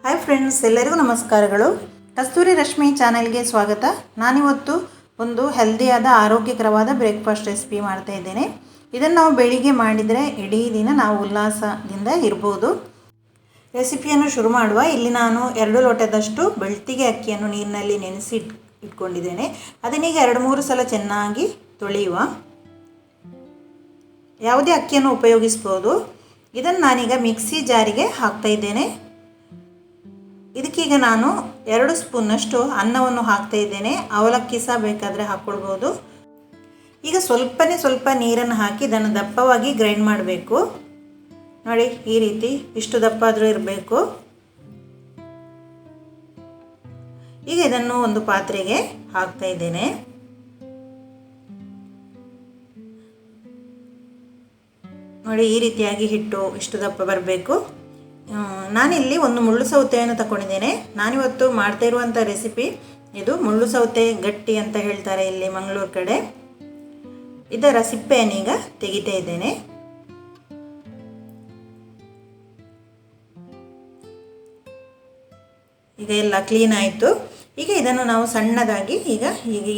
Hi friends, ಎಲ್ಲರಿಗೂ ನಮಸ್ಕಾರಗಳು. ಕಸ್ತೂರಿ ರಶ್ಮಿ ಚಾನೆಲ್ಗೆ ಸ್ವಾಗತ. ನಾನಿವತ್ತು ಒಂದು ಹೆಲ್ದಿಯಾದ ಆರೋಗ್ಯಕರವಾದ ಬ್ರೇಕ್ಫಾಸ್ಟ್ ರೆಸಿಪಿ ಮಾಡ್ತಾ ಇದ್ದೇನೆ. ಇದನ್ನು ನಾವು ಬೆಳಿಗ್ಗೆ ಮಾಡಿದರೆ ಇಡೀ ದಿನ ನಾವು ಉಲ್ಲಾಸದಿಂದ ಇರ್ಬೋದು. ರೆಸಿಪಿಯನ್ನು ಶುರು ಮಾಡುವ. ಇಲ್ಲಿ ನಾನು 2 ಲೋಟದಷ್ಟು ಬೆಳ್ತಿಗೆ ಅಕ್ಕಿಯನ್ನು ನೀರಿನಲ್ಲಿ ನೆನೆಸಿ ಇಟ್ಕೊಂಡಿದ್ದೇನೆ. ಅದನ್ನೀಗ 2-3 ಸಲ ಚೆನ್ನಾಗಿ ತೊಳೆಯುವ. ಯಾವುದೇ ಅಕ್ಕಿಯನ್ನು ಉಪಯೋಗಿಸ್ಬೋದು. ಇದನ್ನು ನಾನೀಗ ಮಿಕ್ಸಿ ಜಾರಿಗೆ ಹಾಕ್ತಾ ಇದ್ದೇನೆ. ಇದಕ್ಕೀಗ ನಾನು 2 ಸ್ಪೂನ್ನಷ್ಟು ಅನ್ನವನ್ನು ಹಾಕ್ತಾ ಇದ್ದೇನೆ. ಅವಲಕ್ಕಿ ಸಹ ಬೇಕಾದರೆ ಹಾಕ್ಕೊಳ್ಬೋದು. ಈಗ ಸ್ವಲ್ಪ ನೀರನ್ನು ಹಾಕಿ ಇದನ್ನು ದಪ್ಪವಾಗಿ ಗ್ರೈಂಡ್ ಮಾಡಬೇಕು. ನೋಡಿ, ಈ ರೀತಿ ಇಷ್ಟು ದಪ್ಪ ಆದರೂ ಇರಬೇಕು. ಈಗ ಇದನ್ನು ಒಂದು ಪಾತ್ರೆಗೆ ಹಾಕ್ತಾ ಇದ್ದೇನೆ. ನೋಡಿ, ಈ ರೀತಿಯಾಗಿ ಹಿಟ್ಟು ಇಷ್ಟು ದಪ್ಪ ಬರಬೇಕು. ನಾನಿಲ್ಲಿ ಒಂದು ಮುಳ್ಳು ಸೌತೆಯನ್ನು ತಗೊಂಡಿದ್ದೇನೆ. ನಾನಿವತ್ತು ಮಾಡ್ತಾ ಇರುವಂಥ ರೆಸಿಪಿ ಇದು ಮುಳ್ಳು ಸೌತೆ ಗಟ್ಟಿ ಅಂತ ಹೇಳ್ತಾರೆ ಇಲ್ಲಿ ಮಂಗಳೂರು ಕಡೆ. ಇದರ ಸಿಪ್ಪೆಯನ್ನೀಗ ತೆಗಿತಾ ಇದ್ದೇನೆ. ಈಗ ಎಲ್ಲ ಕ್ಲೀನ್ ಆಯಿತು. ಈಗ ಇದನ್ನು ನಾವು ಸಣ್ಣದಾಗಿ ಈಗ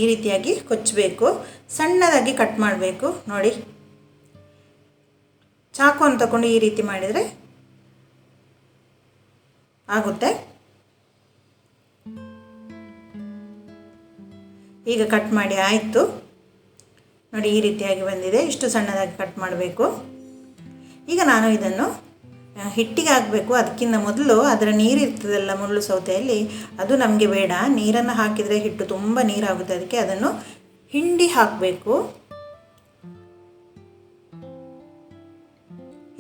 ಈ ರೀತಿಯಾಗಿ ಕೊಚ್ಚಬೇಕು. ಸಣ್ಣದಾಗಿ ಕಟ್ ಮಾಡಬೇಕು. ನೋಡಿ, ಚಾಕುವನ್ನು ತಗೊಂಡು ಈ ರೀತಿ ಮಾಡಿದರೆ ಆಗುತ್ತೆ. ಈಗ ಕಟ್ ಮಾಡಿ ಆಯಿತು. ನೋಡಿ, ಈ ರೀತಿಯಾಗಿ ಬಂದಿದೆ. ಇಷ್ಟು ಸಣ್ಣದಾಗಿ ಕಟ್ ಮಾಡಬೇಕು. ಈಗ ನಾನು ಇದನ್ನು ಹಿಟ್ಟಿಗೆ ಹಾಕಬೇಕು. ಅದಕ್ಕಿಂತ ಮೊದಲು ಅದರ ನೀರಿರ್ತದಲ್ಲ ಮುಳ್ಳು ಸೌತೆಯಲ್ಲಿ, ಅದು ನಮಗೆ ಬೇಡ. ನೀರನ್ನು ಹಾಕಿದರೆ ಹಿಟ್ಟು ತುಂಬ ನೀರಾಗುತ್ತೆ. ಅದಕ್ಕೆ ಅದನ್ನು ಹಿಂಡಿ ಹಾಕಬೇಕು.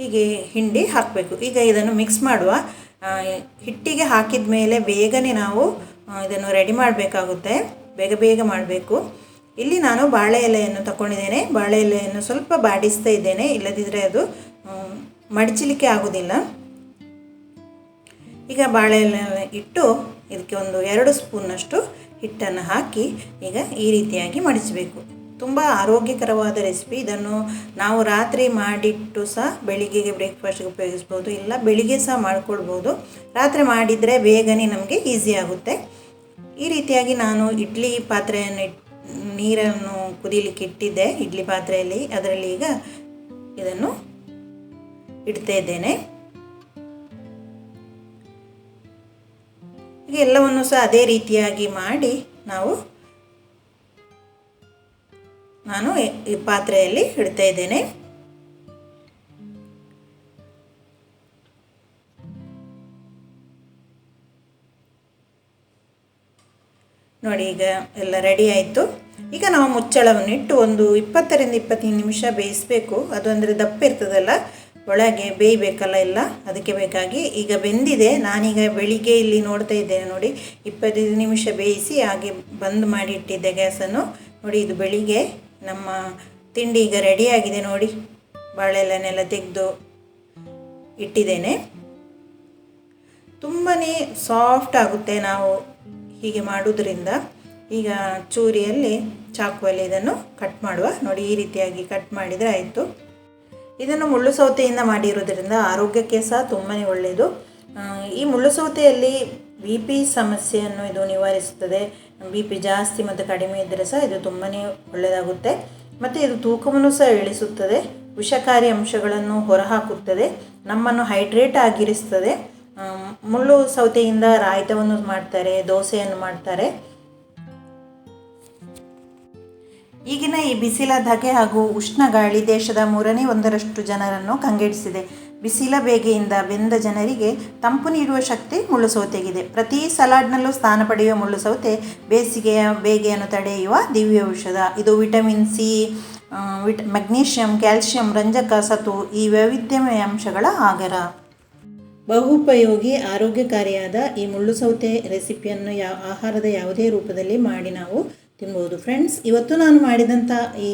ಹೀಗೆ ಹಿಂಡಿ ಹಾಕಬೇಕು. ಈಗ ಇದನ್ನು ಮಿಕ್ಸ್ ಮಾಡುವ. ಹಿಟ್ಟಿಗೆ ಹಾಕಿದ ಮೇಲೆ ಬೇಗನೆ ನಾವು ಇದನ್ನು ರೆಡಿ ಮಾಡಬೇಕಾಗುತ್ತೆ. ಬೇಗ ಮಾಡಬೇಕು. ಇಲ್ಲಿ ನಾನು ಬಾಳೆ ಎಲೆಯನ್ನು ತಗೊಂಡಿದ್ದೇನೆ. ಬಾಳೆ ಎಲೆಯನ್ನು ಸ್ವಲ್ಪ ಬಾಡಿಸ್ತಾ ಇದ್ದೇನೆ, ಇಲ್ಲದಿದ್ದರೆ ಅದು ಮಡಚಲಿಕ್ಕೆ ಆಗೋದಿಲ್ಲ. ಈಗ ಬಾಳೆ ಎಲೆ ಇಟ್ಟು ಇದಕ್ಕೆ ಒಂದು 2 ಸ್ಪೂನ್ನಷ್ಟು ಹಿಟ್ಟನ್ನು ಹಾಕಿ ಈಗ ಈ ರೀತಿಯಾಗಿ ಮಡಚಬೇಕು. ತುಂಬ ಆರೋಗ್ಯಕರವಾದ ರೆಸಿಪಿ. ಇದನ್ನು ನಾವು ರಾತ್ರಿ ಮಾಡಿಟ್ಟು ಸಹ ಬೆಳಿಗ್ಗೆಗೆ ಬ್ರೇಕ್ಫಾಸ್ಟ್ಗೆ ಉಪಯೋಗಿಸ್ಬೋದು. ಇಲ್ಲ ಬೆಳಿಗ್ಗೆ ಸಹ ಮಾಡ್ಕೊಳ್ಬೋದು. ರಾತ್ರಿ ಮಾಡಿದರೆ ಬೇಗನೆ ನಮಗೆ ಈಸಿ ಆಗುತ್ತೆ. ಈ ರೀತಿಯಾಗಿ ನಾನು ಇಡ್ಲಿ ಪಾತ್ರೆಯನ್ನು ನೀರನ್ನು ಕುದಿಲಿಕ್ಕೆ ಇಟ್ಟಿದ್ದೆ ಇಡ್ಲಿ ಪಾತ್ರೆಯಲ್ಲಿ. ಅದರಲ್ಲಿ ಈಗ ಇದನ್ನು ಇಡ್ತಾ ಇದ್ದೇನೆ. ಈಗ ಎಲ್ಲವನ್ನು ಸಹ ಅದೇ ರೀತಿಯಾಗಿ ಮಾಡಿ ನಾನು ಈ ಪಾತ್ರೆಯಲ್ಲಿ ಇಡ್ತಾ ಇದ್ದೇನೆ. ನೋಡಿ, ಈಗ ಎಲ್ಲ ರೆಡಿ ಆಯಿತು. ಈಗ ನಾವು ಮುಚ್ಚಳವನ್ನು ಇಟ್ಟು ಒಂದು 20-25 ನಿಮಿಷ ಬೇಯಿಸಬೇಕು. ಅದು ಅಂದರೆ ದಪ್ಪ ಇರ್ತದಲ್ಲ, ಒಳಗೆ ಬೇಯಬೇಕಲ್ಲ ಎಲ್ಲ, ಅದಕ್ಕೆ ಬೇಕಾಗಿ ಈಗ ಬೆಂದಿದೆ. ನಾನೀಗ ಬೆಳಿಗ್ಗೆ ಇಲ್ಲಿ ನೋಡ್ತಾ ಇದ್ದೇನೆ. ನೋಡಿ, 25 ನಿಮಿಷ ಬೇಯಿಸಿ ಹಾಗೆ ಬಂದ್ ಮಾಡಿ ಇಟ್ಟಿದ್ದೆ ಗ್ಯಾಸನ್ನು. ನೋಡಿ, ಇದು ಬೆಳಿಗ್ಗೆ ನಮ್ಮ ತಿಂಡಿ ಈಗ ರೆಡಿಯಾಗಿದೆ. ನೋಡಿ, ಬಾಳೆಲೆನೆಲ್ಲ ತೆಗೆದು ಇಟ್ಟಿದ್ದೇನೆ. ತುಂಬಾ ಸಾಫ್ಟ್ ಆಗುತ್ತೆ ನಾವು ಹೀಗೆ ಮಾಡೋದ್ರಿಂದ. ಈಗ ಚೂರಿಯಲ್ಲಿ ಚಾಕುವಲ್ಲಿ ಇದನ್ನು ಕಟ್ ಮಾಡುವ. ನೋಡಿ, ಈ ರೀತಿಯಾಗಿ ಕಟ್ ಮಾಡಿದರೆ ಆಯಿತು. ಇದನ್ನು ಮುಳ್ಳು ಸೌತೆಯಿಂದ ಮಾಡಿರೋದ್ರಿಂದ ಆರೋಗ್ಯಕ್ಕೆ ಸಹ ತುಂಬಾ ಒಳ್ಳೆಯದು. ಈ ಮುಳ್ಳು ಸೌತೆಯಲ್ಲಿ BP ಸಮಸ್ಯೆಯನ್ನು ಇದು ನಿವಾರಿಸುತ್ತದೆ. BP ಜಾಸ್ತಿ ಮತ್ತು ಕಡಿಮೆ ಇದ್ದರೆ ಸಹ ಇದು ತುಂಬಾ ಒಳ್ಳೆಯದಾಗುತ್ತೆ. ಮತ್ತು ಇದು ತೂಕವನ್ನು ಸಹ ಇಳಿಸುತ್ತದೆ. ವಿಷಕಾರಿ ಅಂಶಗಳನ್ನು ಹೊರಹಾಕುತ್ತದೆ. ನಮ್ಮನ್ನು ಹೈಡ್ರೇಟ್ ಆಗಿರಿಸ್ತದೆ. ಮುಳ್ಳು ಸೌತೆಯಿಂದ ರಾಯ್ತವನ್ನು ಮಾಡ್ತಾರೆ, ದೋಸೆಯನ್ನು ಮಾಡ್ತಾರೆ. ಈಗಿನ ಈ ಬಿಸಿಲ ಧಗೆ ಹಾಗೂ ಉಷ್ಣ ಗಾಳಿ ದೇಶದ 1/3 ಜನರನ್ನು ಕಂಗೆಡಿಸಿದೆ. ಬಿಸಿಲ ಬೇಗೆಯಿಂದ ಬೆಂದ ಜನರಿಗೆ ತಂಪು ನೀಡುವ ಶಕ್ತಿ ಮುಳ್ಳು ಸೌತೆಗಿದೆ. ಪ್ರತಿ ಸಲಾಡ್ನಲ್ಲೂ ಸ್ಥಾನ ಪಡೆಯುವ ಮುಳ್ಳು ಸೌತೆ ಬೇಸಿಗೆಯ ಬೇಗೆಯನ್ನು ತಡೆಯುವ ದಿವ್ಯ ಔಷಧ. ಇದು ವಿಟಮಿನ್ C, ಮೆಗ್ನೀಷಿಯಂ, ಕ್ಯಾಲ್ಸಿಯಂ, ರಂಜಕ, ಸತು ಈ ವೈವಿಧ್ಯಮಯ ಅಂಶಗಳ ಆಗರ. ಬಹುಪಯೋಗಿ ಆರೋಗ್ಯಕಾರಿಯಾದ ಈ ಮುಳ್ಳು ಸೌತೆ ರೆಸಿಪಿಯನ್ನು ಆಹಾರದ ಯಾವುದೇ ರೂಪದಲ್ಲಿ ಮಾಡಿ ನಾವು ತಿನ್ಬೋದು. ಫ್ರೆಂಡ್ಸ್, ಇವತ್ತು ನಾನು ಮಾಡಿದಂಥ ಈ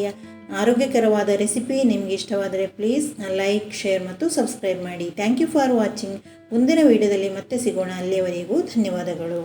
ಆರೋಗ್ಯಕರವಾದ ರೆಸಿಪಿ ನಿಮಗೆ ಇಷ್ಟವಾದರೆ ಪ್ಲೀಸ್ ಲೈಕ್, ಶೇರ್ ಮತ್ತು ಸಬ್ಸ್ಕ್ರೈಬ್ ಮಾಡಿ. Thank you for watching. ಮುಂದಿನ ವಿಡಿಯೋದಲ್ಲಿ ಮತ್ತೆ ಸಿಗೋಣ. ಅಲ್ಲಿಯವರೆಗೂ ಧನ್ಯವಾದಗಳು.